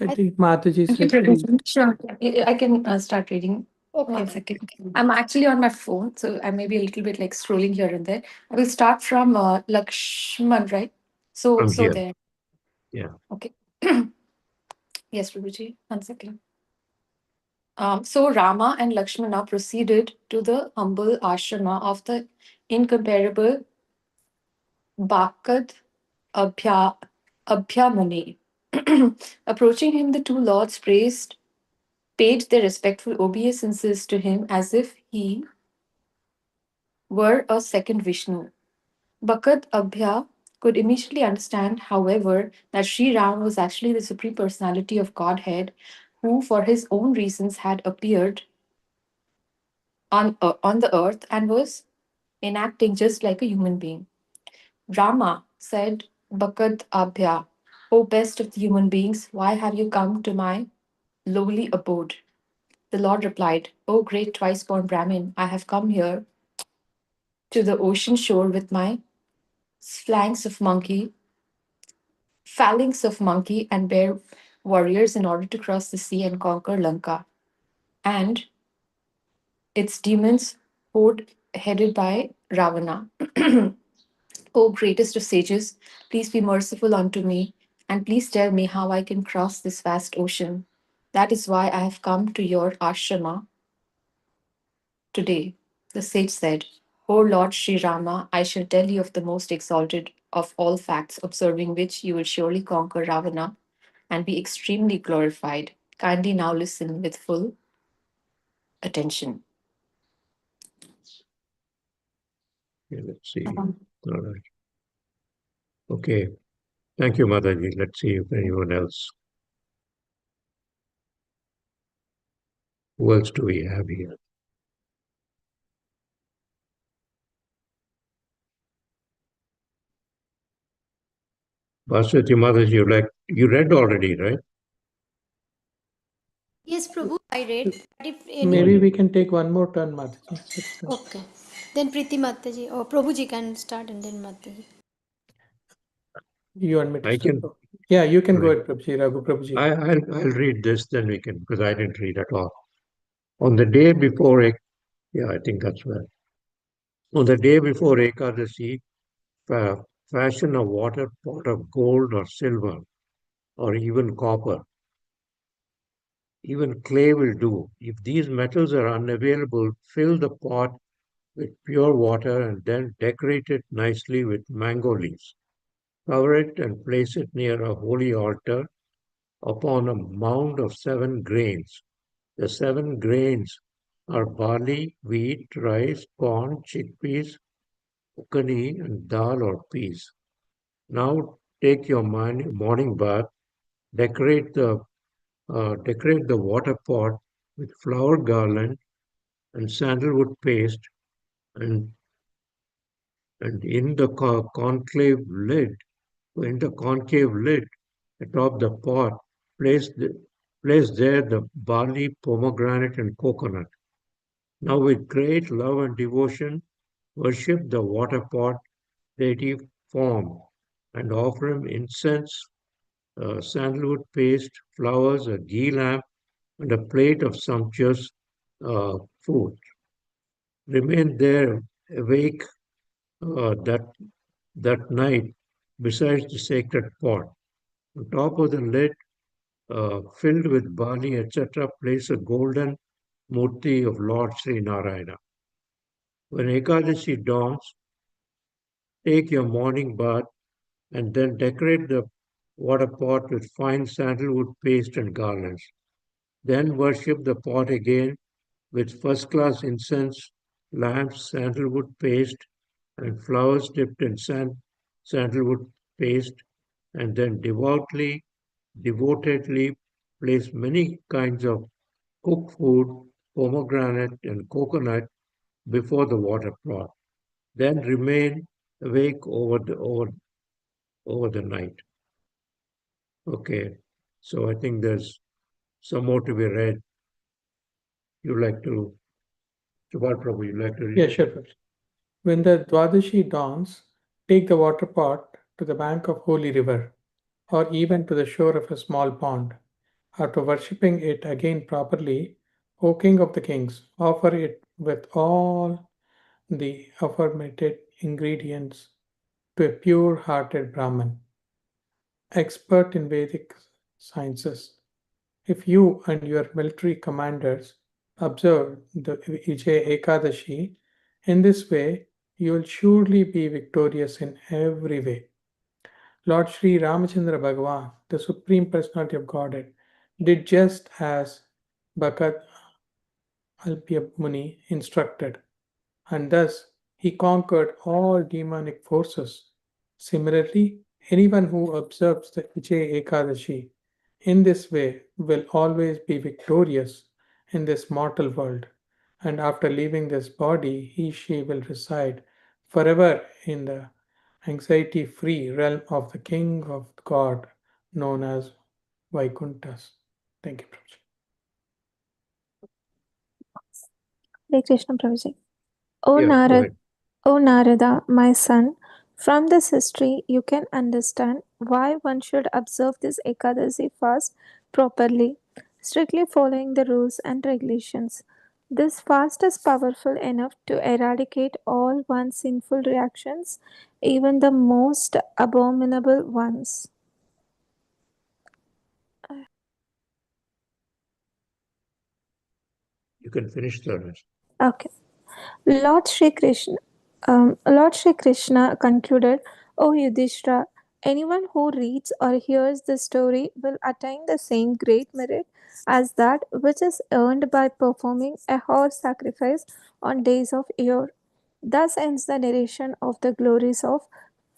I think Mataji Thank you, said, please. Prabhu. Sure. I can start reading. Okay. 1 second. I'm actually on my phone, so I may be a little bit like scrolling here and there. I will start from Lakshman, right? From So here. there. Yeah. Okay. Yes, Prabhuji. 1 second. So Rama and Lakshmana proceeded to the humble ashrama of the incomparable Bhakat Abhyamuni. Approaching him, the two lords paid their respectful obeisances to him as if he were a second Vishnu. Bhakat Abhya could immediately understand, however, that Sri Ram was actually the Supreme Personality of Godhead who, for his own reasons, had appeared on the earth and was enacting just like a human being. Rama said, Bhakat Abhya, O best of the human beings, why have you come to my lowly abode? The Lord replied, O great twice born Brahmin, I have come here to the ocean shore with my phalanx of monkey and bear warriors in order to cross the sea and conquer Lanka and its demons horde headed by Ravana. O greatest of sages, please be merciful unto me and please tell me how I can cross this vast ocean. That is why I have come to your ashrama today. The sage said, O Lord Sri Rama, I shall tell you of the most exalted of all facts, observing which you will surely conquer Ravana and be extremely glorified. Kindly now listen with full attention. Yeah, let's see. All right. Okay. Thank you, Mataji. Let's see if anyone else. Who else do we have here? Vaswati Mataji, you read already, right? Yes, Prabhu, I read. But if Maybe we can take one more turn, Mataji. Okay. Then Preeti Mataji or Prabhuji can start and then Mataji. You want me to I start? can. Yeah, you can go Right. ahead, Prabhuji. Raghu Prabhuji. I'll read this, then we can, because I didn't read at all. On the day before, yeah, I think that's well. On the day before Ekadasi, fashion a water pot of gold or silver, or even copper. Even clay will do. If these metals are unavailable, fill the pot with pure water and then decorate it nicely with mango leaves. Cover it and place it near a holy altar upon a mound of 7 grains. The 7 grains are barley, wheat, rice, corn, chickpeas, ukani, and dal or peas. Now take your morning bath, decorate the water pot with flower garland and sandalwood paste, and in the concave lid atop the pot, place there the barley, pomegranate, and coconut. Now, with great love and devotion, worship the water pot deity form and offer him incense sandalwood paste, flowers, a ghee lamp, and a plate of sumptuous food. Remain there awake that night beside the sacred pot. On top of the lid, filled with barley, etc., place a golden murti of Lord Sri Narayana. When Ekadashi dawns, take your morning bath and then decorate the water pot with fine sandalwood paste and garlands. Then worship the pot again with first class incense, lamps, sandalwood paste, and flowers dipped in sandalwood paste, and then devotedly place many kinds of cooked food, pomegranate, and coconut before the water pot. Then remain awake over the night. Okay, so I think there's some more to be read. You like to, Subal Prabhu, you like to read? Yeah, sure. Prabhuji. When the Dwadashi dawns, take the water pot to the bank of holy river, or even to the shore of a small pond. After worshipping it again properly, O King of the Kings, offer it with all the aforementioned ingredients to a pure-hearted Brahman, expert in Vedic sciences. If you and your military commanders observe the Vijay Ekadashi in this way, you will surely be victorious in every way. Lord Sri Ramachandra Bhagavan, the Supreme Personality of Godhead, did just as Bhagat Alpya Muni instructed, and thus he conquered all demonic forces. Similarly, anyone who observes the Vijay Ekadashi in this way will always be victorious in this mortal world, and after leaving this body, she will reside forever in the anxiety free realm of the King of God known as Vaikunthas. Thank you, Prabhuji. Hare Krishna Prabhuji. O Yeah, go Narad, ahead. O Narada, my son, from this history you can understand why one should observe this Ekadasi fast properly, strictly following the rules and regulations. This fast is powerful enough to eradicate all one's sinful reactions, even the most abominable ones. You can finish the rest. Okay. Lord Sri Krishna concluded, O Yudhishthira, anyone who reads or hears this story will attain the same great merit as that which is earned by performing a horse sacrifice on days of year. Thus ends the narration of the glories of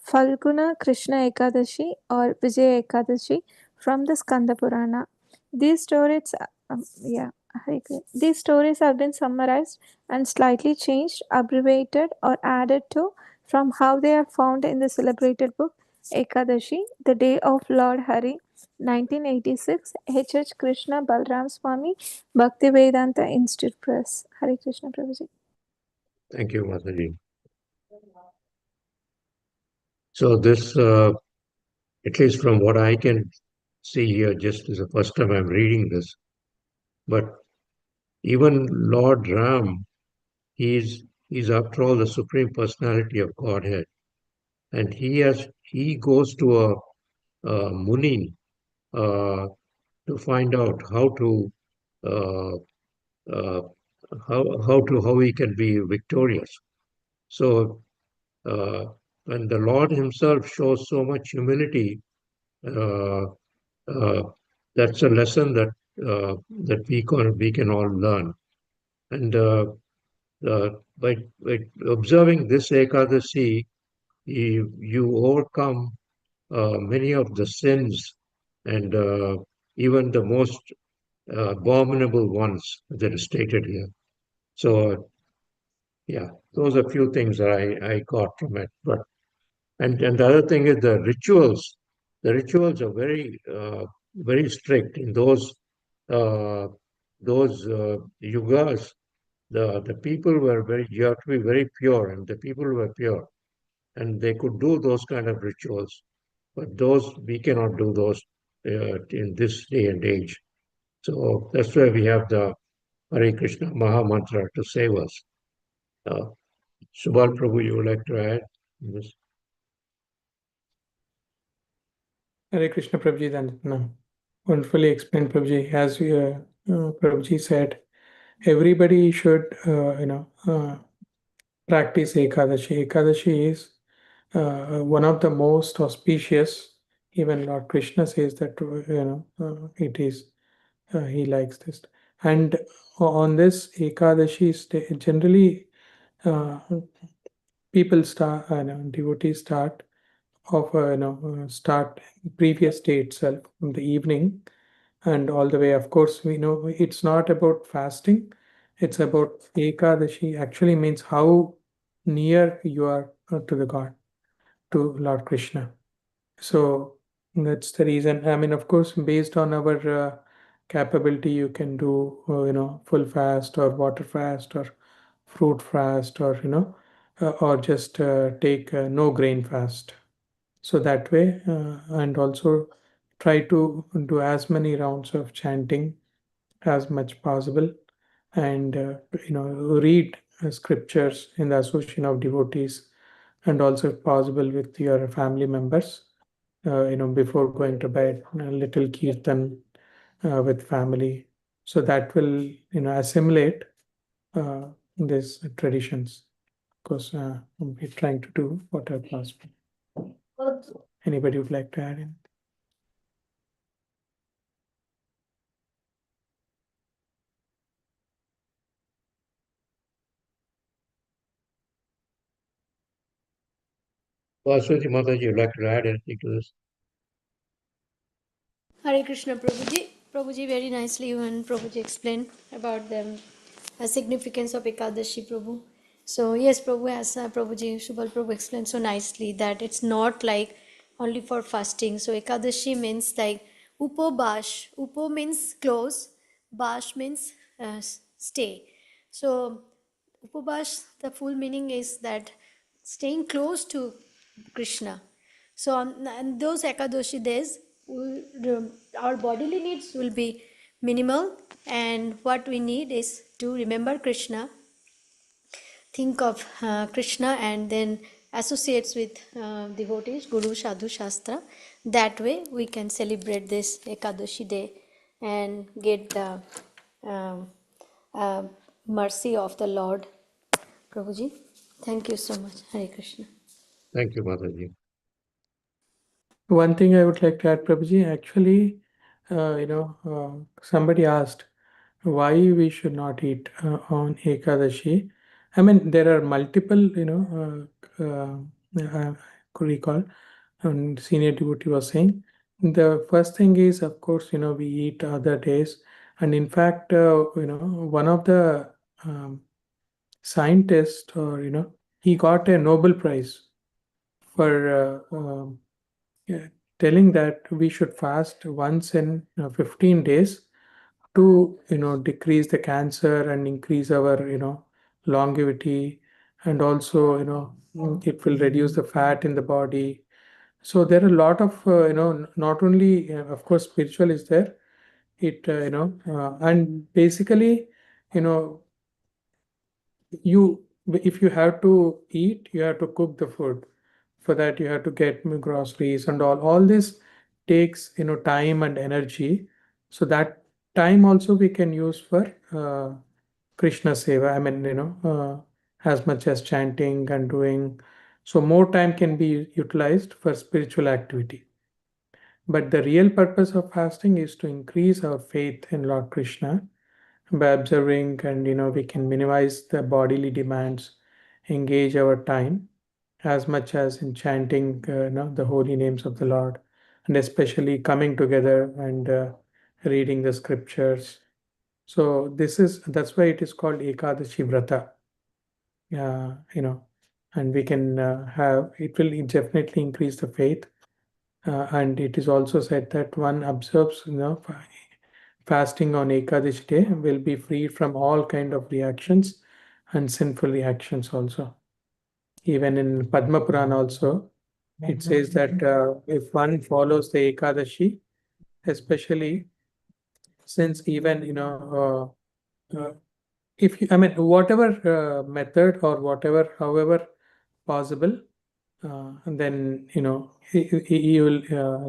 Falguna Krishna Ekadashi or Vijay Ekadashi from the Skanda Purana. These stories, these stories have been summarized and slightly changed, abbreviated, or added to from how they are found in the celebrated book Ekadashi, The Day of Lord Hari, 1986, H. Krishna Balram Swami, Bhaktivedanta Institute Press. Hare Krishna Prabhuji. Thank you, Mataji. So this, at least from what I can see here, just is the first time I'm reading this, but even Lord Ram, he's after all the Supreme Personality of Godhead, and he goes to a Muni to find out how to uh, uh, how he can be victorious. So when the Lord Himself shows so much humility, uh, uh, that's a lesson that we can all learn. And by observing this Ekadasi, you overcome many of the sins and even the most abominable ones that are stated here. So, yeah, those are a few things that I got from it. But and the other thing is the rituals. The rituals are very strict in those yugas. The people were you have to be very pure, and the people were pure, and they could do those kind of rituals. But those we cannot do those. in this day and age. So that's why we have the Hare Krishna Maha Mantra to save us. Subal Prabhu, you would like to add this? Hare Krishna Prabhuji, then no. Wonderfully explained, Prabhuji. As Prabhuji said, everybody should practice Ekadashi. Ekadashi is one of the most auspicious. Even Lord Krishna says that it is. He likes this, and on this Ekadashi, generally people start, devotees start start previous day itself from the evening and all the way. Of course, we know it's not about fasting; it's about Ekadashi. Actually, means how near you are to the God, to Lord Krishna. So that's the reason. I mean, of course, based on our capability, you can do full fast or water fast or fruit fast or or just take no grain fast. So that way, and also try to do as many rounds of chanting as much possible, and read scriptures in the association of devotees, and also if possible with your family members. Before going to bed, a little kirtan with family, so that will assimilate these traditions. Of course, we're trying to do whatever possible. Anybody would like to add in? Vaswati Mataji, you'd like to add anything to this? Hare Krishna Prabhuji. Prabhuji very nicely when Prabhuji explained about the significance of Ekadashi Prabhu. So yes, Prabhu, as Prabhuji, Subal Prabhu explained so nicely that it's not like only for fasting. So Ekadashi means like Upo Bash. Upo means close, Bash means stay. So Upabash, the full meaning is that staying close to Krishna. So on those Ekadashi days, our bodily needs will be minimal, and what we need is to remember Krishna, think of Krishna, and then associates with devotees, Guru, Sadhu, Shastra. That way we can celebrate this Ekadashi day and get the mercy of the Lord. Prabhuji, thank you so much. Hare Krishna. Thank you, Mataji. One thing I would like to add, Prabhuji, actually, somebody asked why we should not eat on Ekadashi. I mean, there are multiple, could recall, and senior devotee was saying. The first thing is, of course, we eat other days, and in fact, one of the scientists, or he got a Nobel Prize for telling that we should fast once in 15 days to decrease the cancer and increase our longevity, and also it will reduce the fat in the body. So there are a lot of not only of course spiritual is there, it and basically you know you if you have to eat, you have to cook the food. For that you have to get groceries and all this takes time and energy. So that time also we can use for Krishna seva. I mean as much as chanting and doing, so more time can be utilized for spiritual activity. But the real purpose of fasting is to increase our faith in Lord Krishna by observing, and we can minimize the bodily demands, engage our time as much as in chanting the holy names of the Lord, and especially coming together and reading the scriptures. So that's why it is called Ekadashi Vrata. And we can have, it will definitely increase the faith. And it is also said that one observes fasting on Ekadashi day will be free from all kind of reactions and sinful reactions also. Even in Padma Purana also, it says that if one follows the Ekadashi, especially since even if you, I mean, whatever method or whatever, however possible, and then you will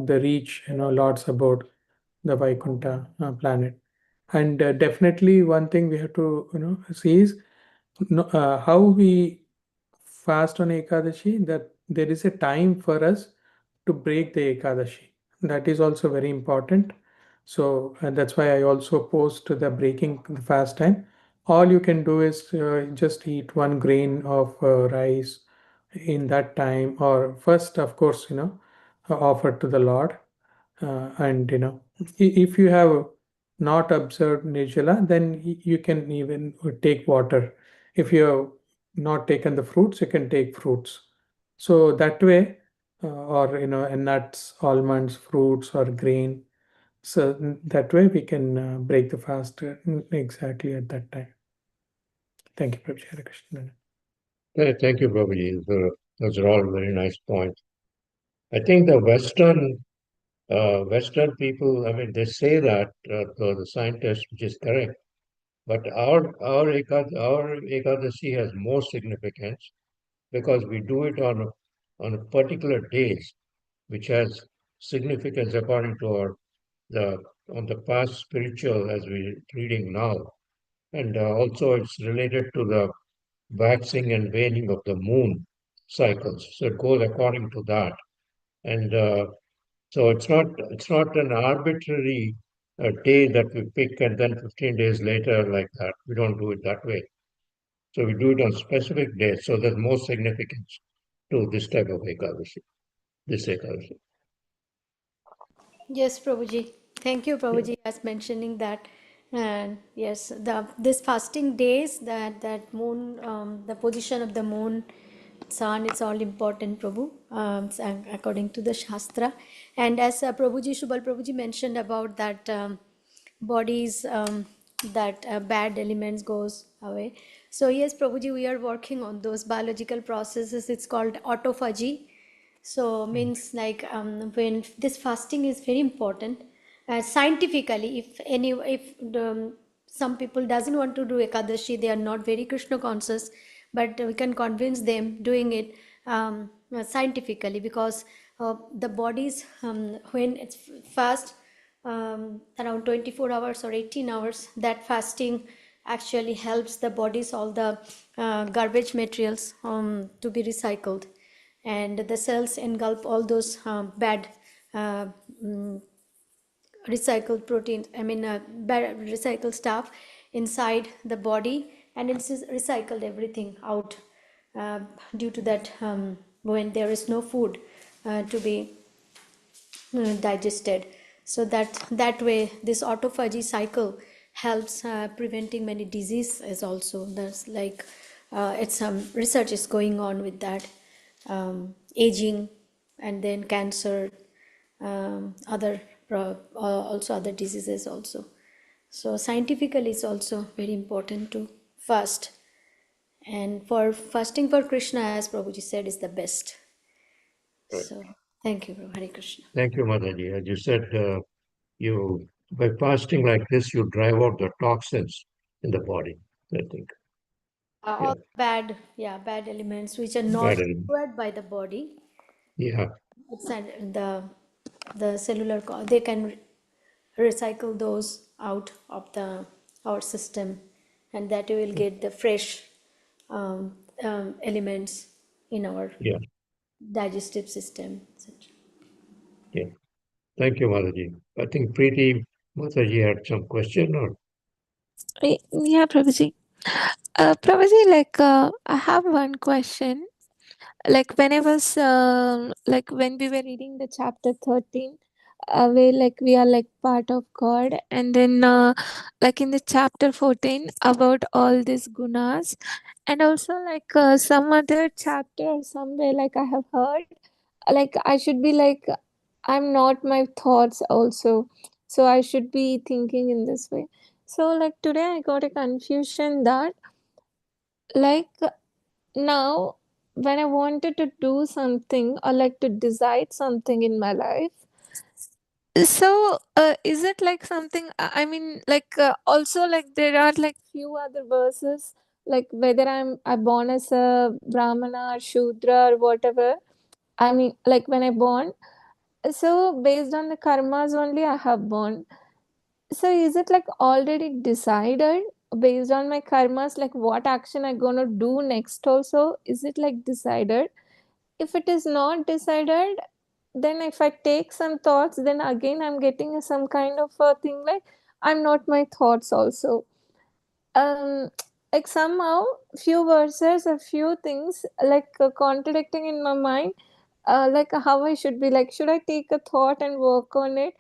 the reach lots about the Vaikuntha planet. And definitely one thing we have to see is how we fast on Ekadashi, that there is a time for us to break the Ekadashi. That is also very important. So that's why I also post the breaking the fast time. All you can do is just eat one grain of rice in that time, or first, of course, offer to the Lord. And if you have not observed Nirjala, then you can even take water. If you have not taken the fruits, you can take fruits. So that way, or nuts, almonds, fruits, or grain. So that way we can break the fast exactly at that time. Thank you, Prabhu Hare Krishna. Thank you, Prabhuji. Those are all very nice points. I think the Western people, I mean, they say that to the scientists, which is correct. But our Ekadashi has more significance because we do it on a particular days, which has significance according to on the past spiritual as we're reading now. And also it's related to the waxing and waning of the moon cycles. So it goes according to that. And so it's not an arbitrary day that we pick and then 15 days later like that. We don't do it that way. So we do it on specific days. So there's more significance to this type of Ekadashi, this Ekadashi. Yes, Prabhuji. Thank you, Prabhuji, as mentioning that. And yes, this fasting days, that moon, the position of the moon, sun, it's all important, Prabhu, according to the Shastra. And as Prabhuji, Shubal Prabhuji mentioned about that bodies, that bad elements goes away. So yes, Prabhuji, we are working on those biological processes. It's called autophagy. So means like when this fasting is very important scientifically. If some people doesn't want to do Ekadashi, they are not very Krishna conscious, but we can convince them doing it scientifically, because the bodies when it's fast around 24 hours or 18 hours, that fasting actually helps the bodies, all the garbage materials to be recycled, and the cells engulf all those bad recycled proteins, bad recycled stuff inside the body, and it's recycled everything out due to that when there is no food to be digested. So that way this autophagy cycle helps preventing many diseases also. There's like it's some research is going on with that, aging, and then cancer, other also other diseases also. So scientifically it's also very important to fast, and for fasting for Krishna, as Prabhuji said, is the best. Right. So thank you, Hare Krishna. Thank you, Mataji. As you said, by fasting like this, you drive out the toxins in the body, I think. All bad elements which are not Bad element. required by the body. Yeah, It's the cellular they can recycle those out of our system, and that we will get the fresh elements in our yeah, digestive system, etc. yeah. Thank you, Mataji. I think Preeti Mataji had some question or Yeah, Prabhuji. Prabhuji, like I have one question. Like when I was like when we were reading the chapter 13, where like we are like part of God, and then like in the chapter 14 about all these gunas, and also like some other chapter or somewhere like I have heard like I should be like I'm not my thoughts also, so I should be thinking in this way. So like today I got a confusion that like now when I wanted to do something or like to decide something in my life, So, is it like something? I mean, like also like there are like few other verses, like whether I born as a Brahmana or Shudra or whatever. I mean, like when I born, so based on the karmas only I have born. So is it like already decided based on my karmas, like what action I'm gonna do next? Also, is it like decided? If it is not decided, then if I take some thoughts, then again I'm getting some kind of a thing like I'm not my thoughts also. um like somehow few verses or few things like contradicting in my mind, like how I should be, like should I take a thought and work on it,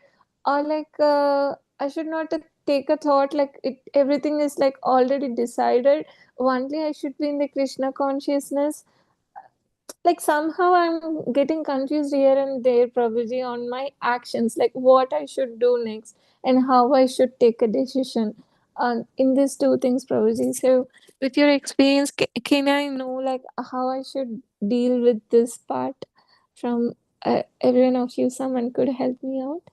or like I should not take a thought, like it everything is like already decided, only I should be in the Krishna consciousness. Like somehow I'm getting confused here and there, Prabhuji, on my actions, like what I should do next and how I should take a decision in these two things, Prabhuji. So, with your experience, can I know like how I should deal with this part from everyone of you? Someone could help me out.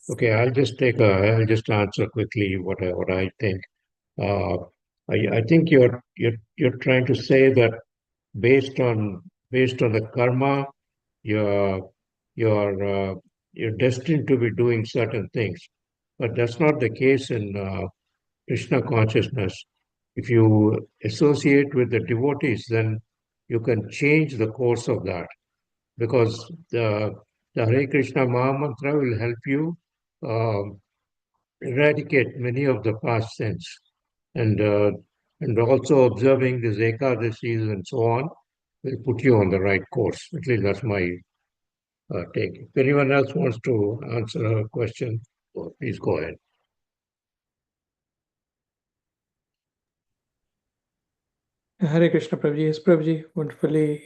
Okay, I'll just answer quickly what I think. Uh, I think you're trying to say that based on the karma, you're you're you're destined to be doing certain things, but that's not the case in Krishna consciousness. If you associate with the devotees, then you can change the course of that because the Hare Krishna Mahamantra will help you um, eradicate many of the past sins, and uh, and also observing the Ekadasis and so on will put you on the right course. At least that's my take. If anyone else wants to answer a question, please go ahead. Hare Krishna, Prabhuji. Yes, Prabhuji, wonderfully,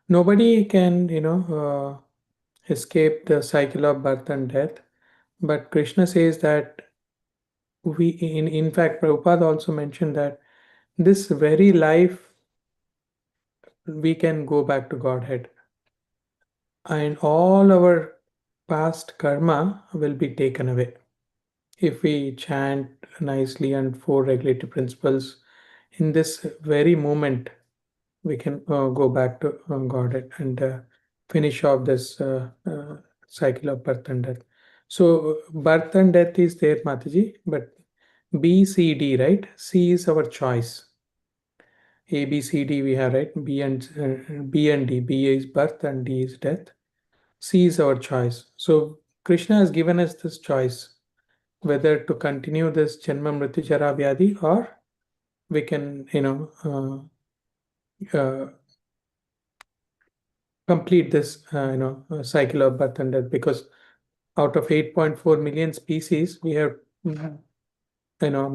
nobody can, escape the cycle of birth and death. But Krishna says that in fact, Prabhupada also mentioned that this very life we can go back to Godhead. And all our past karma will be taken away. If we chant nicely and four regulative principles, in this very moment, we can go back to Godhead and finish off this cycle of birth and death. So birth and death is there, Mataji, but B, C, D, right? C is our choice. A, B, C, D we have, right? B and D. B is birth and D is death. C is our choice. So Krishna has given us this choice whether to continue this Janma Mrityu Jara Vyadhi or we can, complete this, cycle of birth and death, because out of 8.4 million species, we have,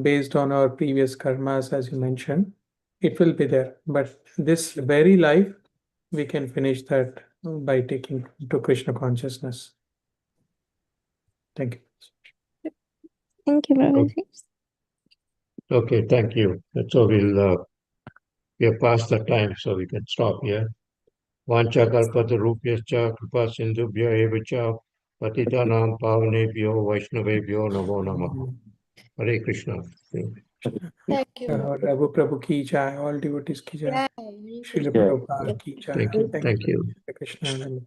based on our previous karmas, as you mentioned, it will be there. But this very life, we can finish that by taking to Krishna consciousness. Thank you. Thank you, Prabhuji. Okay, thank you. So we have passed the time, so we can stop here. Vancha kalpatarupyascha kripa sindhubhya eva cha patitanam pavanebhyo vaishnavebhyo namo namaha. Hare Krishna. Thank you. Raghu Prabhu ki jai, all devotees ki jai. Yeah, Srila Yeah. Prabhupada ki jai. Thank you. Thank Thank you. Krishna.